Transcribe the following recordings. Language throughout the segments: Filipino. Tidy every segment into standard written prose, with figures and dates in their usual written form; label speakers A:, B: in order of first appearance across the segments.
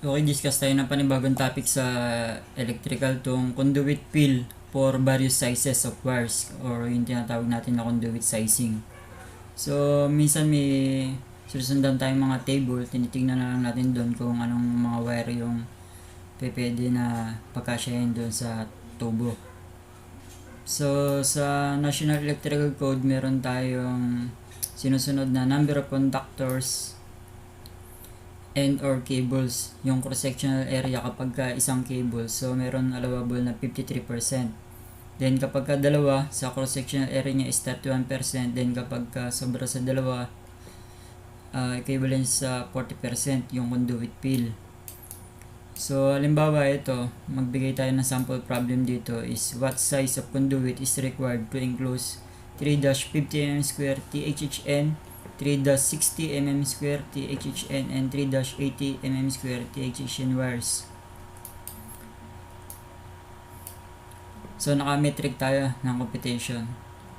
A: Okay, discuss tayo ng panibagong topic sa electrical, tong conduit fill for various sizes of wires or yung tinatawag natin na conduit sizing. So, minsan may susundan tayong mga table, tinitingnan na lang natin doon kung anong mga wire yung pwede na pagkasyahin doon sa tubo. So, sa National Electrical Code, meron tayong sinusunod na number of conductors and or cables, yung cross-sectional area kapag ka isang cable, so meron allowable na 53%. Then kapag ka dalawa, sa cross-sectional area niya is 31%. Then kapag ka sobra sa dalawa, equivalent sa 40% yung conduit fill. So halimbawa ito, magbigay tayo ng sample problem dito is what size of conduit is required to enclose 3-50 mm² THHN, 3-60 mm² THHN, and 3-80 mm² THHN wires. So naka-metric tayo ng computation.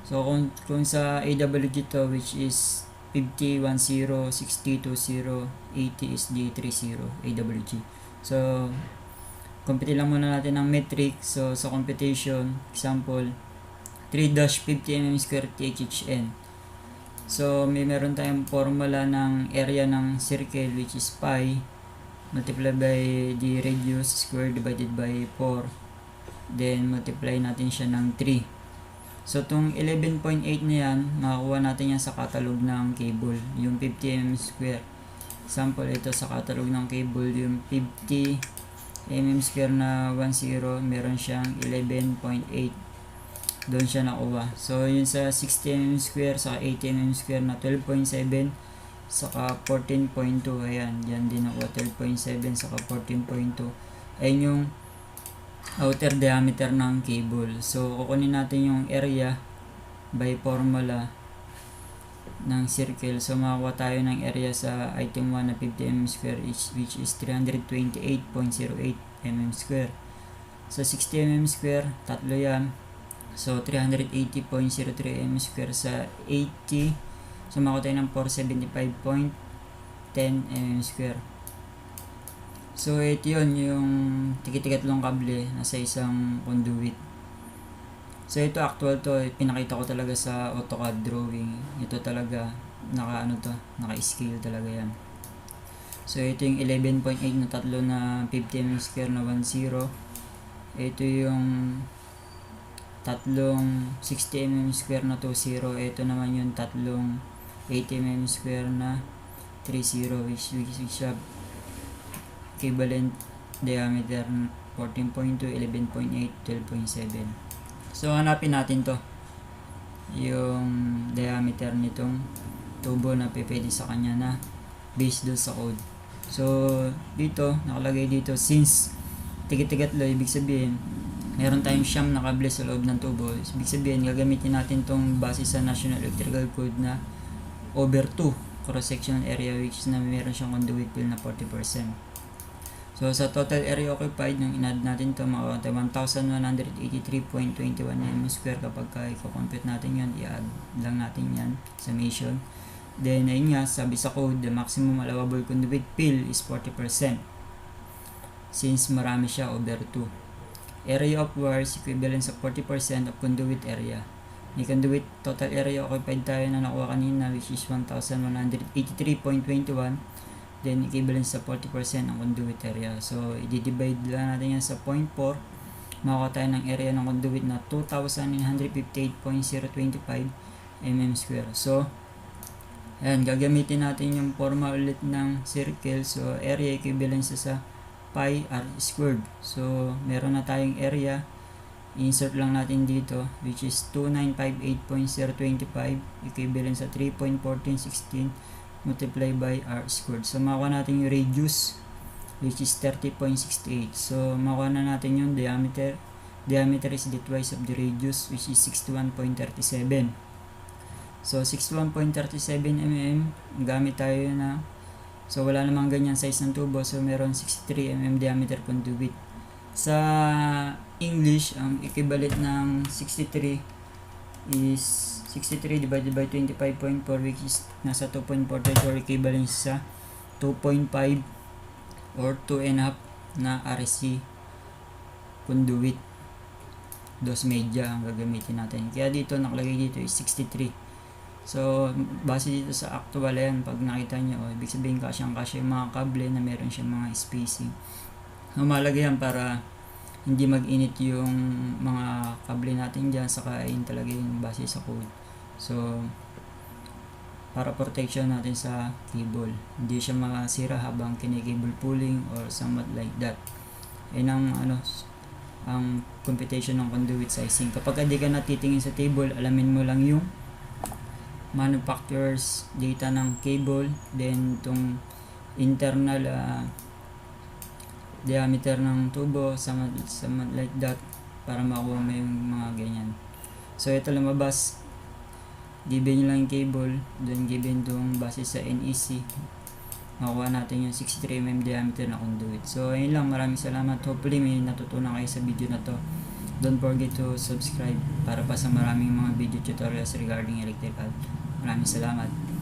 A: So kung sa AWG to, which is 50, 10, 60, 20, 80 is D30 AWG. So compute lang muna natin ng metric. So sa computation, example 3-50 mm² THHN. So meron tayong formula ng area ng circle, which is pi multiplied by the radius square divided by 4. Then multiply natin siya ng 3. So itong 11.8 na yan, makakuha natin yan sa catalog ng cable, yung 50 mm². Sample ito sa catalog ng cable, yung 50 mm² na 10, meron siyang 11.8. Doon siya nakuha. So yun sa 60 mm², saka 80 mm² na 12.7, saka 14.2. Ayan, yan din nakuha, 12.7 saka 14.2. Ayun yung outer diameter ng cable. So kukunin natin yung area by formula ng circle. So makakuha tayo ng area sa item 1 na 50 mm² which is 328.08 mm². So 60 mm², tatlo yan. So 380.03 mm² sa 80. So makakuha tayo ng 475.10 mm². So ito yun, yung tikit-tikatlong kable nasa isang conduit. So ito actual to, pinakita ko talaga sa AutoCAD drawing. Ito talaga, naka-scale talaga yan. So ito yung 11.8 na tatlo na 50 mm² na 10. Ito yung tatlong 60 mm² na 20. Ito naman yung tatlong 80 mm² na 30, which have equivalent diameter 14.2, 11.8, 12.7. So hanapin natin to, yung diameter nitong tubo na pwede sa kanya na based doon sa code. So dito, nakalagay dito, since tigat-tigatlo, ibig sabihin meron tayong siyam na kable sa loob ng tubo. Ibig sabihin, gagamitin natin tong base sa National Electrical Code na over 2 cross-sectional area, which is na meron siyang conduit fill na 40%. So sa total area occupied, nung in-add natin ito, makakuha 1,183.21 mm² kapag i-compute natin yan, i-add lang natin yan, summation. Then ayun nga, sabi sa code, the maximum allowable conduit fill is 40%. Since marami siya, over 2. Area of wires equivalent sa 40% of conduit area. May conduit total area occupied tayo na nakuha kanina, which is 1,183.21. Then equivalent sa 40% ng conduit area. So i-divide lang natin yan sa 0.4. Makakuha tayo ng area ng conduit na 2,958.025 mm². So ayan, gagamitin natin yung forma ulit ng circle. So area equivalent sa pi r squared. So meron na tayong area, insert lang natin dito, which is 2,958.025 equivalent sa 3.1416 multiply by r squared. So makuha natin yung radius, which is 30.68. So makuha na natin yung diameter. Diameter is the twice of the radius, which is 61.37. So 61.37 mm, gamit tayo na, so wala namang ganyan size ng tubo, so meron 63 mm diameter conduit. Sa English, ang equivalent ng 63 is 63 divided by 25.4, which is nasa 2.44, equivalent sa 2.5 or 2.5 na RSC conduit, dos media ang gagamitin natin. Kaya dito nakalagay dito is 63. So base dito sa actual yan, pag nakita nyo, ibig sabihin kasyang-kasya yung mga kable na meron siyang mga spacing. Mahalaga yan para hindi mag-init yung mga kable natin dyan, saka yun talaga yung base sa code. So para protection natin sa cable, hindi siya masira habang kini-cable pulling or somewhat like that. Yun ang computation ng conduit sizing. Kapag hindi ka natitingin sa table, alamin mo lang yung manufacturer's data ng cable, then itong internal diameter ng tubo, somewhat like that, para makuha mo yung mga ganyan. So ito lumabas, given nyo lang yung cable, then given itong base sa NEC, makuha natin yung 63mm diameter na conduit. So ayun lang, maraming salamat. Hopefully may natutunan kayo sa video na to. Don't forget to subscribe para pa sa maraming mga video tutorials regarding electrical. Maraming salamat.